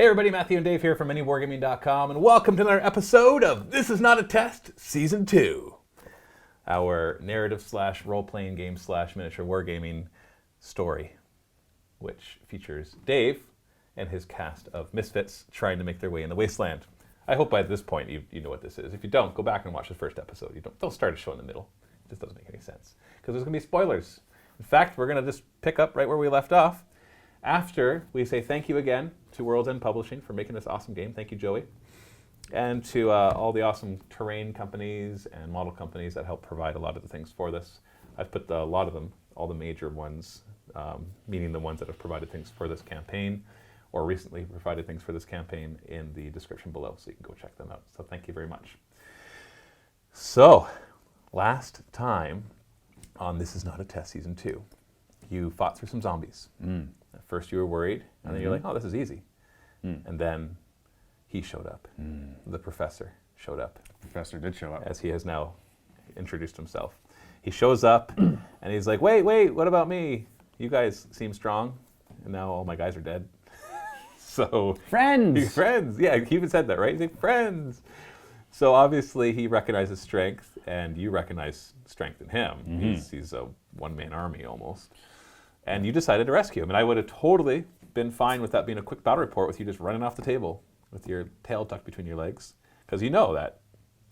Hey everybody, Matthew and Dave here from MiniWarGaming.com, and welcome to another episode of This Is Not a Test, Season 2. Our narrative / role-playing game / miniature wargaming story, which features Dave and his cast of misfits trying to make their way in the wasteland. I hope by this point you know what this is. If you don't, go back and watch the first episode. Don't start a show in the middle. It just doesn't make any sense, because there's going to be spoilers. In fact, we're going to just pick up right where we left off after we say thank you again to World's End Publishing for making this awesome game. Thank you, Joey. And to all the awesome terrain companies and model companies that help provide a lot of the things for this. I've put a lot of them, all the major ones, meaning the ones that have provided things for this campaign or recently provided things for this campaign, in the description below, so you can go check them out. So thank you very much. So, last time on This Is Not a Test Season 2, you fought through some zombies. At first you were worried, and then you're like, oh, this is easy. And then he showed up. The professor showed up. The professor did show up. As he has now introduced himself. He shows up, and he's like, wait, what about me? You guys seem strong, and now all my guys are dead. So Friends! Friends, yeah, he even said that, right? He's like, friends! So obviously he recognizes strength, and you recognize strength in him. He's a one-man army almost. And you decided to rescue him. And I would have totally been fine with that being a quick battle report with you just running off the table with your tail tucked between your legs. Because you know that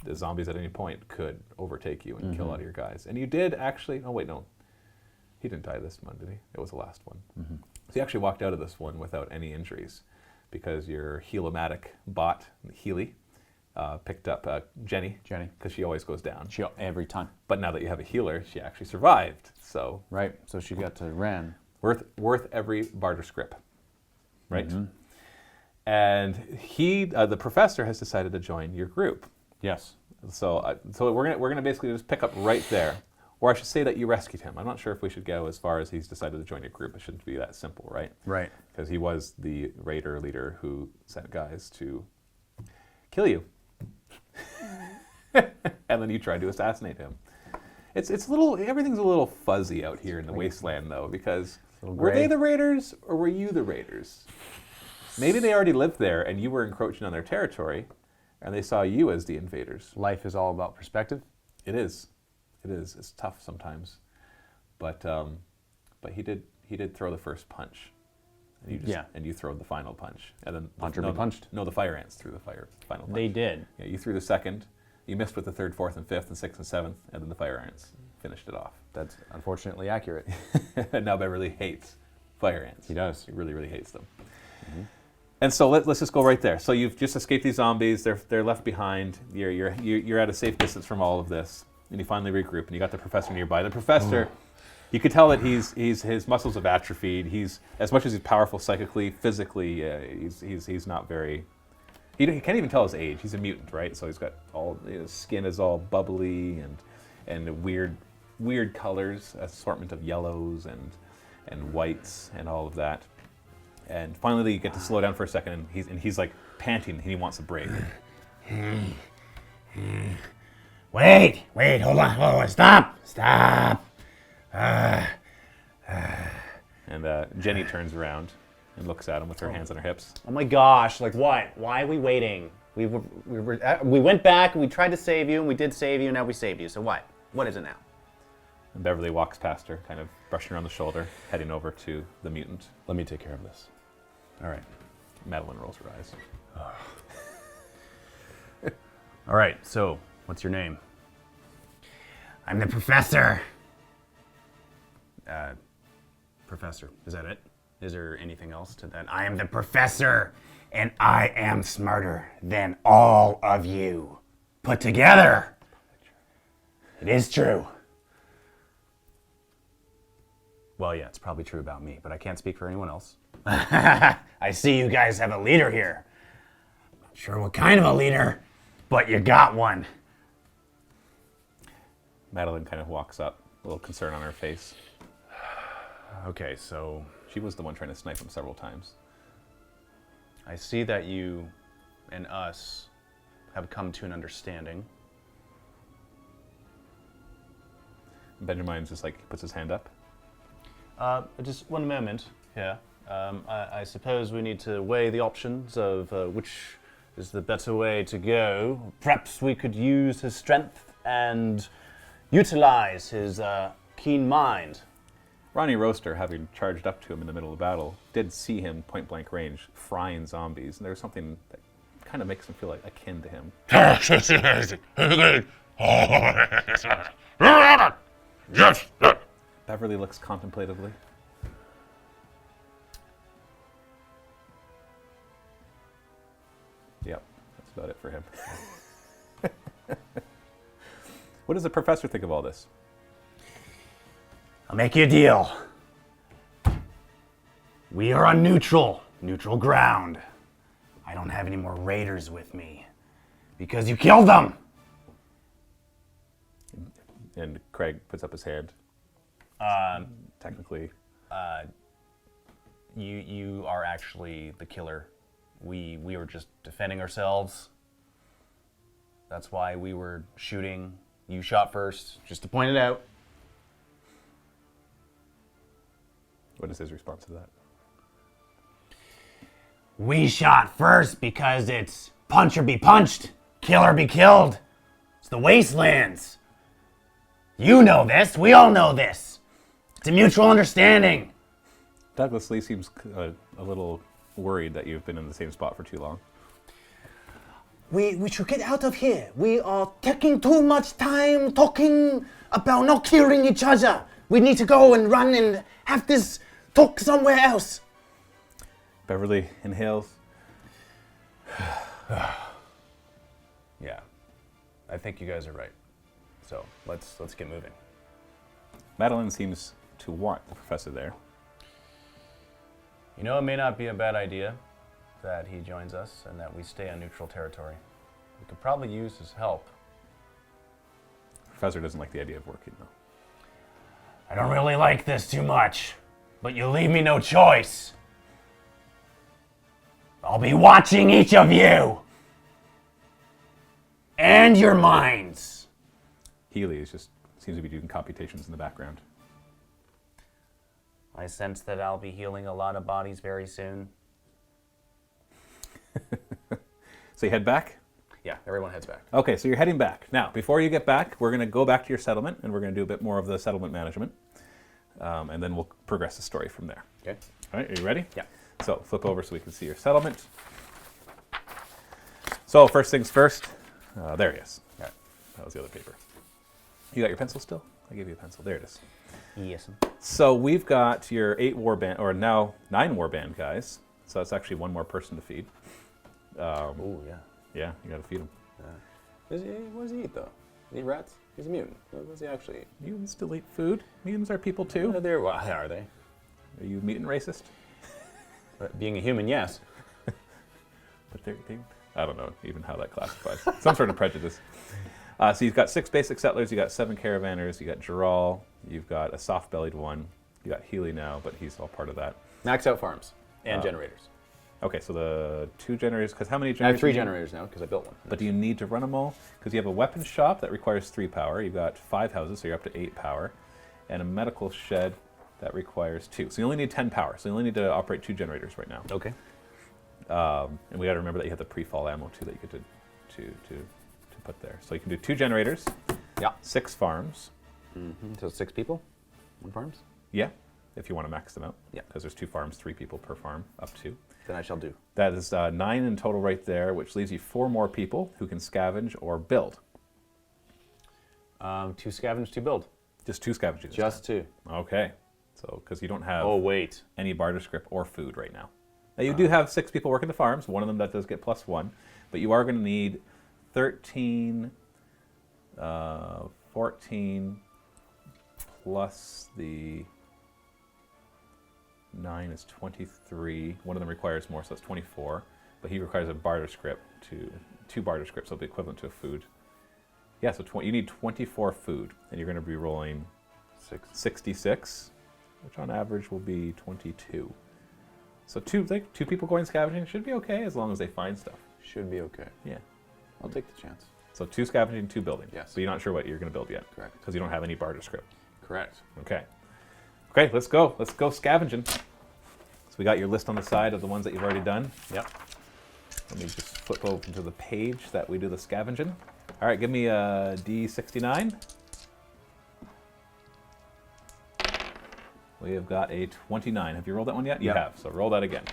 the zombies at any point could overtake you and kill a lot of your guys. And you did actually, oh wait, no. He didn't die this one, did he? It was the last one. So you actually walked out of this one without any injuries because your healomatic bot, Healy, picked up Jenny. Because she always goes down. Every time. But now that you have a healer, she actually survived. So right, so she got to ran. Worth every barter script, right? And he, the professor, has decided to join your group. Yes. So we're gonna basically just pick up right there, or I should say that you rescued him. I'm not sure if we should go as far as he's decided to join your group. It shouldn't be that simple, right? Right. Because he was the raider leader who sent guys to kill you, and then you tried to assassinate him. It's a little, everything's a little fuzzy out here in the wasteland, though, because were they the raiders or were you the raiders? Maybe they already lived there and you were encroaching on their territory, and they saw you as the invaders. Life is all about perspective. It is. It's tough sometimes, but he did throw the first punch, and you throw the final punch, and then Puncher be punched. No, the fire ants threw the final punch. They did. Yeah, you threw the second. You missed with the third, fourth, and fifth, and sixth, and seventh, and then the fire ants finished it off. That's unfortunately accurate. And now Beverly hates fire ants. He does. He really, really hates them. And so let's just go right there. So you've just escaped these zombies. They're left behind. You're at a safe distance from all of this, and you finally regroup. And you got the professor nearby. The professor, you could tell that his muscles have atrophied. He's, as much as he's powerful psychically, physically, he's not very. He can't even tell his age. He's a mutant, right? So he's got his skin is all bubbly and weird colors, assortment of yellows and whites and all of that. And finally, you get to slow down for a second, and he's like panting, and he wants a break. Wait, hold on, stop. And Jenny turns around and looks at him with her hands on her hips. Oh my gosh, like what? Why are we waiting? We went back and we tried to save you, and we did save you, and now we saved you. So what? What is it now? And Beverly walks past her, kind of brushing her on the shoulder, heading over to the mutant. Let me take care of this. All right. Madeline rolls her eyes. All right, so what's your name? I'm the professor. Professor, is that it? Is there anything else to that? I am the professor, and I am smarter than all of you put together. It is true. Well, yeah, it's probably true about me, but I can't speak for anyone else. I see you guys have a leader here. Not sure what kind of a leader, but you got one. Madeline kind of walks up, a little concern on her face. Okay, so She was the one trying to snipe him several times. I see that you and us have come to an understanding. Benjamin just like puts his hand up. Just one moment. Yeah. I suppose we need to weigh the options of which is the better way to go. Perhaps we could use his strength and utilize his keen mind. Ronnie Roaster, having charged up to him in the middle of the battle, did see him point blank range frying zombies, and there's something that kind of makes him feel like akin to him. Beverly looks contemplatively. Yep, that's about it for him. What does the professor think of all this? I'll make you a deal. We are on neutral ground. I don't have any more raiders with me because you killed them. And Craig puts up his hand. Technically. You are actually the killer. We were just defending ourselves. That's why we were shooting. You shot first, just to point it out. What is his response to that? We shot first because it's punch or be punched, kill or be killed. It's the wastelands. You know this. We all know this. It's a mutual understanding. Douglas Lee seems a little worried that you've been in the same spot for too long. We should get out of here. We are taking too much time talking about not killing each other. We need to go and run and have this talk somewhere else. Beverly inhales. Yeah, I think you guys are right. So let's get moving. Madeline seems to want the professor there. You know, it may not be a bad idea that he joins us and that we stay on neutral territory. We could probably use his help. The professor doesn't like the idea of working, though. I don't really like this too much, but you leave me no choice. I'll be watching each of you. And your minds. Healy seems to be doing computations in the background. I sense that I'll be healing a lot of bodies very soon. So you head back? Yeah, everyone heads back. Okay, so you're heading back. Now, before you get back, we're going to go back to your settlement, and we're going to do a bit more of the settlement management. And then we'll progress the story from there. Okay. All right, are you ready? Yeah. So flip over so we can see your settlement. So first things first. There he is. All right. That was the other paper. You got your pencil still? I gave you a pencil. There it is. Yes. So we've got your 8 warband, or now 9 warband guys. So that's actually one more person to feed. Oh, yeah. Yeah, you got to feed them. What does he eat, though? Does he eat rats? He's a mutant. What does he actually eat? Mutants still eat food. Mutants are people too. Are they? Are you mutant racist? Being a human, yes. But I don't know even how that classifies. Some sort of prejudice. So you've got 6 basic settlers, you got 7 caravanners, you got Gerald, you've got a soft-bellied one, you got Healy now, but he's all part of that. Max out farms and generators. Okay, so the 2 generators, because how many I generators? have 3 generators now because I built one. But do you need to run them all? Because you have a weapons shop that requires 3 power, you've got 5 houses, so you're up to 8 power, and a medical shed that requires 2. So you only need 10 power, so you only need to operate 2 generators right now. Okay. And we got to remember that you have the pre-fall ammo too that you get to put there. So you can do 2 generators, Yeah. 6 farms. Mm-hmm. So 6 people, 1 farms. Yeah, if you want to max them out. Yeah. Because there's 2 farms, 3 people per farm, up to. Then I shall do. That is 9 in total right there, which leaves you 4 more people who can scavenge or build. 2 scavenge, 2 build. Just 2 scavenging. Just 2. Okay. So because you don't have Oh wait. any barter script or food right now. Now you do have 6 people working the farms. One of them that does get +1, but you are going to need 13, 14 plus the 9 is 23. One of them requires more, so that's 24. But he requires a barter script to 2 barter scripts, so it'll be equivalent to a food. Yeah, so you need 24 food, and you're going to be rolling 66, which on average will be 22. So 2 people going scavenging should be okay as long as they find stuff. Should be okay. Yeah. I'll take the chance. So 2 scavenging, 2 building. Yes. But you're not sure what you're going to build yet. Correct. Because you don't have any barter script. Correct. Okay. Okay, let's go. Let's go scavenging. So we got your list on the side of the ones that you've already done. Yep. Let me just flip open to the page that we do the scavenging. All right, give me a D69. We have got a 29. Have you rolled that one yet? You Yep. have, so roll that again.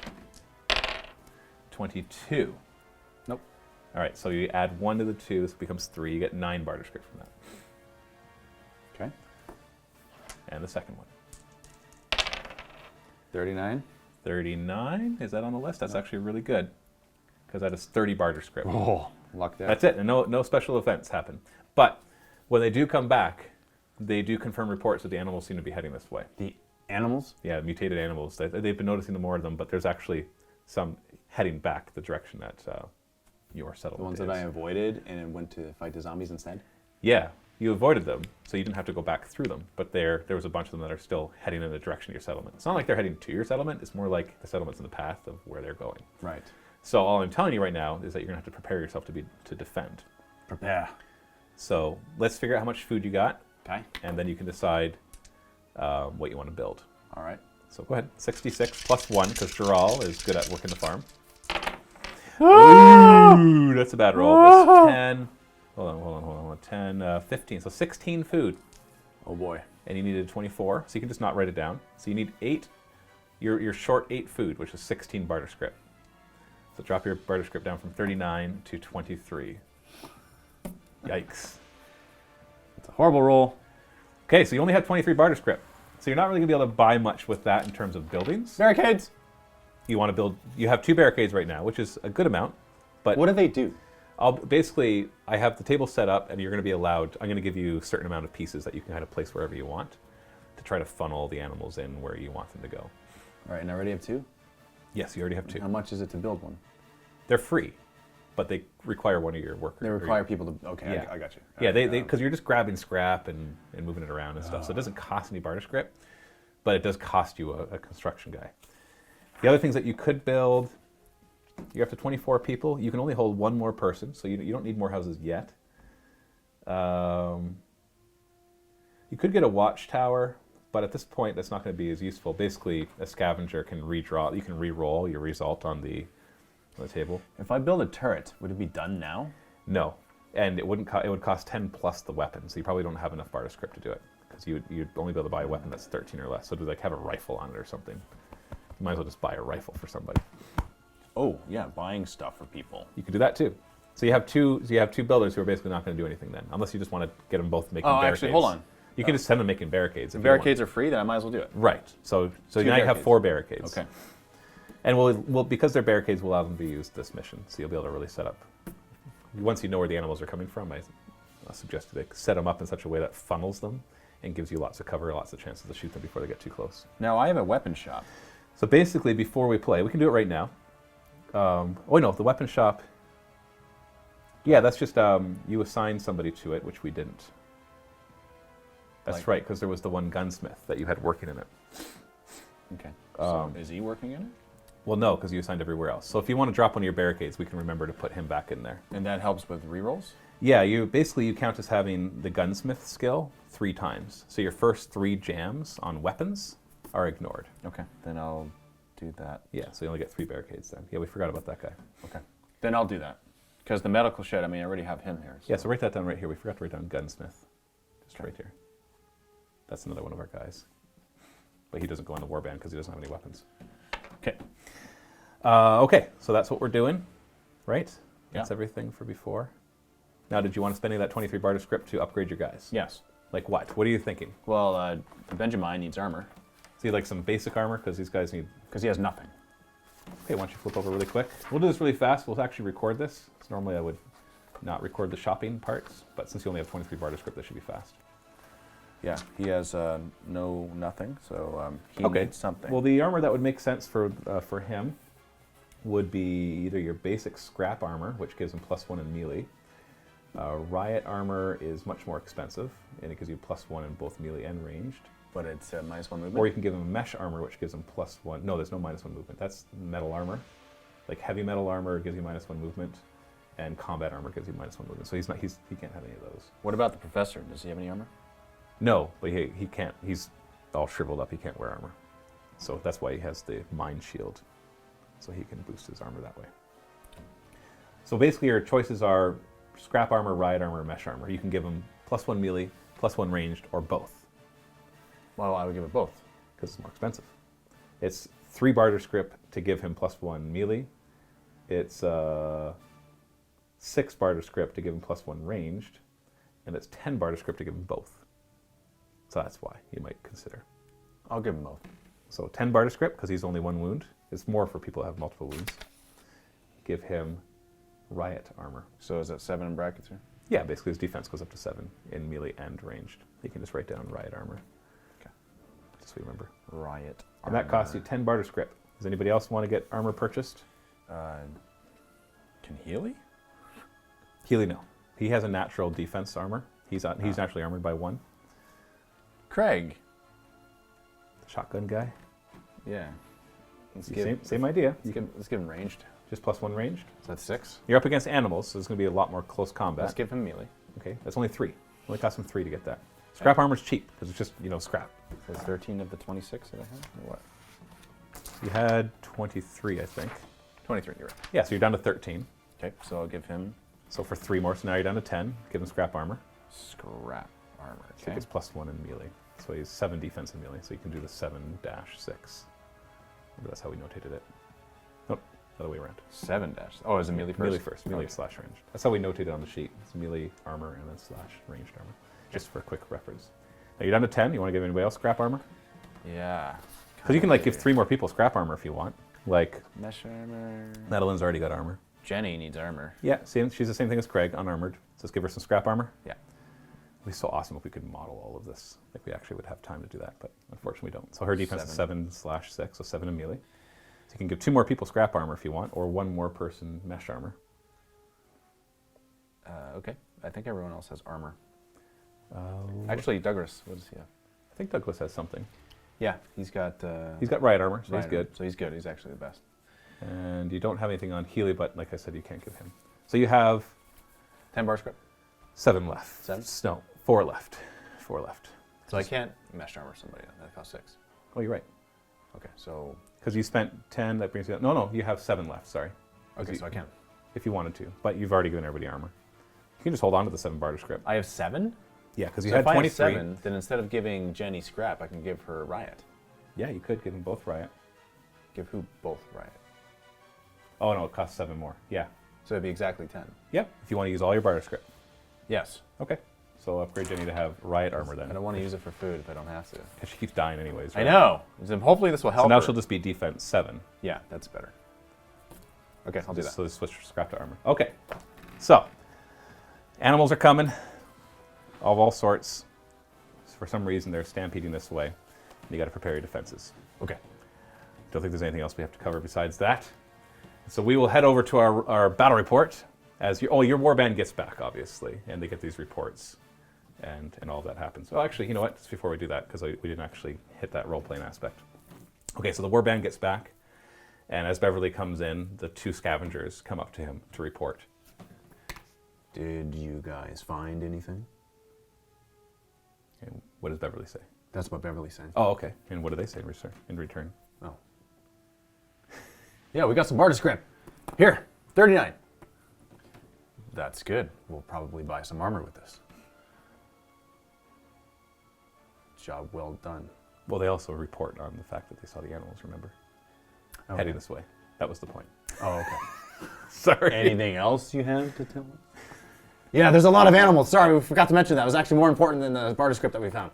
22. Nope. All right, so you add 1 to the 2, this becomes 3. You get 9 barter script from that. Okay. And the second one. 39. 39, is that on the list? That's actually really good, because that is 30 barter script. Oh, luck there. That's it, and no special events happen. But when they do come back, they do confirm reports that the animals seem to be heading this way. The animals? Yeah, mutated animals. They've been noticing more of them, but there's actually some heading back the direction that your settlement The ones is. that I avoided and went to fight the zombies instead? Yeah, you avoided them, so you didn't have to go back through them. But there was a bunch of them that are still heading in the direction of your settlement. It's not like they're heading to your settlement. It's more like the settlement's in the path of where they're going. Right. So all I'm telling you right now is that you're gonna have to prepare yourself to defend. Prepare. So let's figure out how much food you got, Okay. and then you can decide what you want to build. All right. So go ahead, 66 plus 1, because Dural is good at working the farm. Ooh, that's a bad roll. That's 10. Hold on. 10, 15. So 16 food. Oh boy. And you needed 24, so you can just not write it down. So you need 8. You're short 8 food, which is 16 barter script. So drop your barter script down from 39 to 23. Yikes. It's a horrible roll. Okay, so you only have 23 barter script. So you're not really going to be able to buy much with that in terms of buildings. Barricades. You want to build, you have 2 barricades right now, which is a good amount. But What do they do? basically, I have the table set up, and you're going to be allowed, I'm going to give you a certain amount of pieces that you can kind of place wherever you want to try to funnel the animals in where you want them to go. All right, and I already have 2? Yes, you already have 2. How much is it to build one? They're free, but they require one of your workers. They require people to... Okay, Yeah. I got you. Yeah, All they right, because you're just grabbing scrap and moving it around and stuff. So it doesn't cost any barter script, but it does cost you a construction guy. The other things that you could build, you're up to 24 people. You can only hold 1 more person, so you don't need more houses yet. You could get a watchtower, but at this point, that's not going to be as useful. Basically, a scavenger can redraw. You can re-roll your result on the table. If I build a turret, would it be done now? No, and it wouldn't. It would cost 10 plus the weapon, so you probably don't have enough barter script to do it, because you'd only be able to buy a weapon that's 13 or less. So to like have a rifle on it or something, you might as well just buy a rifle for somebody. Oh, yeah, buying stuff for people. You could do that too. So you have two. So you have 2 builders who are basically not going to do anything then, unless you just want to get them both making Oh, barricades. actually, hold on. You can just send them making barricades. The if you want. barricades are free, then I might as well do it. Right. So now you have barricades. 4 barricades. Okay. And we'll because they're barricades, we'll allow them to be used this mission. So you'll be able to really set up. Once you know where the animals are coming from, I suggest they set them up in such a way that funnels them and gives you lots of cover, lots of chances to shoot them before they get too close. Now, I have a weapon shop. So basically, before we play, we can do it right now. No, the weapon shop. Yeah, that's just you assign somebody to it, which we didn't. That's Like- right, because there was the one gunsmith that you had working in it. Okay. So is he working in it? Well, no, because you assigned everywhere else. So if you want to drop one of your barricades, we can remember to put him back in there. And that helps with rerolls? Yeah, you count as having the gunsmith skill 3 times. So your first 3 jams on weapons are ignored. Okay, then I'll do that. Yeah, so you only get 3 barricades then. Yeah, we forgot about that guy. Okay. Then I'll do that. Because the medical shed, I already have him here. Yeah, so write that down right here. We forgot to write down gunsmith. Just right here. That's another one of our guys. But he doesn't go on the warband because he doesn't have any weapons. Okay. Okay, so that's what we're doing, right? That's Yeah. everything for before. Now, did you want to spend any of that 23 barter script to upgrade your guys? Yes. Like what? What are you thinking? Well, Benjamin needs armor. So you like some basic armor? Because these guys need... Because he has nothing. Okay, why don't you flip over really quick? We'll do this really fast. We'll actually record this. So normally I would not record the shopping parts, but since you only have 23 barter script, this should be fast. Yeah, he has nothing, so he Okay. needs something. Well, the armor that would make sense for him would be either your basic scrap armor, which gives him +1 in melee. Riot armor is much more expensive, and it gives you +1 in both melee and ranged. but it's -1 movement. Or you can give him mesh armor, which gives him +1. No, there's no -1 movement. That's metal armor. Like heavy metal armor gives you -1 movement, and combat armor gives you -1 movement. So he can't have any of those. What about the professor? Does he have any armor? No, but he can't. He's all shriveled up. He can't wear armor. So that's why he has the mind shield. So he can boost his armor that way. So basically your choices are scrap armor, riot armor, mesh armor. You can give him +1 melee, +1 ranged, or both. Well, I would give it both. Because it's more expensive. It's 3 barter script to give him +1 melee. It's 6 barter script to give him +1 ranged. And it's 10 barter script to give him both. So that's why you might consider. I'll give them both. So 10 barter script, because he's only 1 wound. It's more for people who have multiple wounds. Give him riot armor. So is that 7 in brackets here? Yeah, basically his defense goes up to 7 in melee and ranged. You can just write down riot armor. Okay. Just so you remember. Riot And that costs you 10 barter script. Does anybody else want to get armor purchased? Can Healy? Healy, no. He has a natural defense armor. He's naturally armored by 1. Craig. The shotgun guy. Yeah. Let's Same idea. let's give him ranged. Just +1 ranged. So that's 6. You're up against animals, so there's going to be a lot more close combat. Let's give him melee. Okay, that's only 3. Only costs him 3 to get that. Scrap armor's cheap because it's just scrap. So it's 13 of the 26 that I have? Or what? You had 23, I think. 23, you're right. Yeah, so you're down to 13. Okay, so I'll give him So for 3 more, so now you're down to 10. Give him scrap armor. scrap armor. So Okay. he gets +1 in melee. So he has 7 defense in melee, so you can do the 7-6. Maybe that's how we notated it. Nope, other way around. 7 dash. Oh, is it melee first? Melee first, melee Okay. slash range. That's how we notated on the sheet. It's melee armor and then slash ranged armor, just for quick reference. Now you're down to 10. You want to give anybody else scrap armor? Yeah. Because you can give 3 more people scrap armor if you want. Like Mesh armor. Madeline's already got armor. Jenny needs armor. Yeah, she's the same thing as Craig, unarmored. So let's give her some scrap armor. Yeah. It'd be so awesome if we could model all of this. Like we actually would have time to do that, but unfortunately we don't. So her defense is 7/6, so 7 in melee. So you can give 2 more people scrap armor if you want, or 1 more person mesh armor. Okay. I think everyone else has armor. Actually, Douglas. What does he have? I think Douglas has something. Yeah, he's got. He's got riot armor, so riot he's good. armor. So he's good. He's actually the best. And you don't have anything on Healy, but like I said, you can't give him. So you have 10 bar script. 7 left. 7? No, 4 left. 4 left. So I can't mesh armor somebody. That costs 6. Oh, you're right. Okay, so. Because you spent 10, that brings you up. No, you have 7 left, sorry. Okay, you- so I can. If you wanted to, but you've already given everybody armor. You can just hold on to the 7 barter script. I have 7? Yeah, because you So had if I have 23. 7, then instead of giving Jenny scrap, I can give her riot. Yeah, you could give them both riot. Give who both riot? Oh no, it costs 7 more. Yeah. So it'd be exactly 10. Yep. If you want to use all your barter script. Yes. Okay. So I'll upgrade Jenny to have riot armor I then. don't want to use it for food if I don't have to. Because she keeps dying anyways. I right? know. So hopefully this will help So now her. she'll just be defense 7. Yeah, that's better. Okay, I'll do that. So just switch scrap to armor. Okay. So animals are coming of all sorts. For some reason they're stampeding this way. You got to prepare your defenses. Okay. Don't think there's anything else we have to cover besides that. So we will head over to our battle report as your warband gets back, obviously, and they get these reports, and all that happens. Oh, actually, you know what? Just before we do that, because we didn't actually hit that role-playing aspect. Okay, so the warband gets back, and as Beverly comes in, the 2 scavengers come up to him to report. Did you guys find anything? And what does Beverly say? That's what Beverly's saying. Oh, okay. And what do they say in return? Oh. Yeah, we got some barter script. Here, 39. That's good. We'll probably buy some armor with this. Job well done. Well, they also report on the fact that they saw the animals, remember? Okay. Heading this way. That was the point. Oh, okay. Sorry. Anything else you have to tell us? Yeah, there's a lot of animals. Sorry, we forgot to mention that. It was actually more important than the barter script that we found.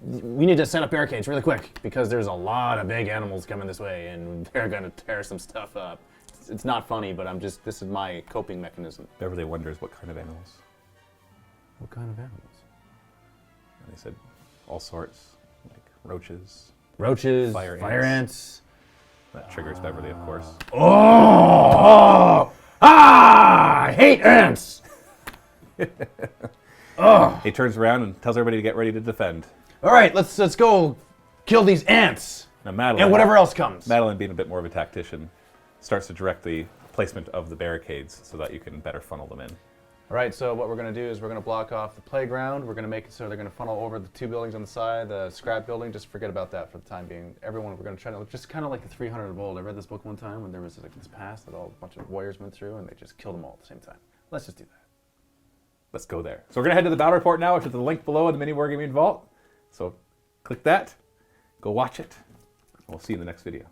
We need to set up barricades really quick because there's a lot of big animals coming this way and they're going to tear some stuff up. It's not funny, but this is my coping mechanism. Beverly wonders what kind of animals. What kind of animals? And they said all sorts, like roaches. Roaches, Fire fire ants. That triggers Beverly, of course. Oh! I hate ants! He turns around and tells everybody to get ready to defend. All right, let's go kill these ants Now Madeline, and whatever else comes. Madeline, being a bit more of a tactician, starts to direct the placement of the barricades so that you can better funnel them in. All right, so what we're going to do is we're going to block off the playground. We're going to make it so they're going to funnel over the 2 buildings on the side, the scrap building. Just forget about that for the time being. Everyone, we're going to try to, just kind of like the 300 of old. I read this book one time when there was like this pass that a bunch of warriors went through, and they just killed them all at the same time. Let's just do that. Let's go there. So we're going to head to the battle report now, which is the link below in the MiniWarGaming Vault. So click that, go watch it. We'll see you in the next video.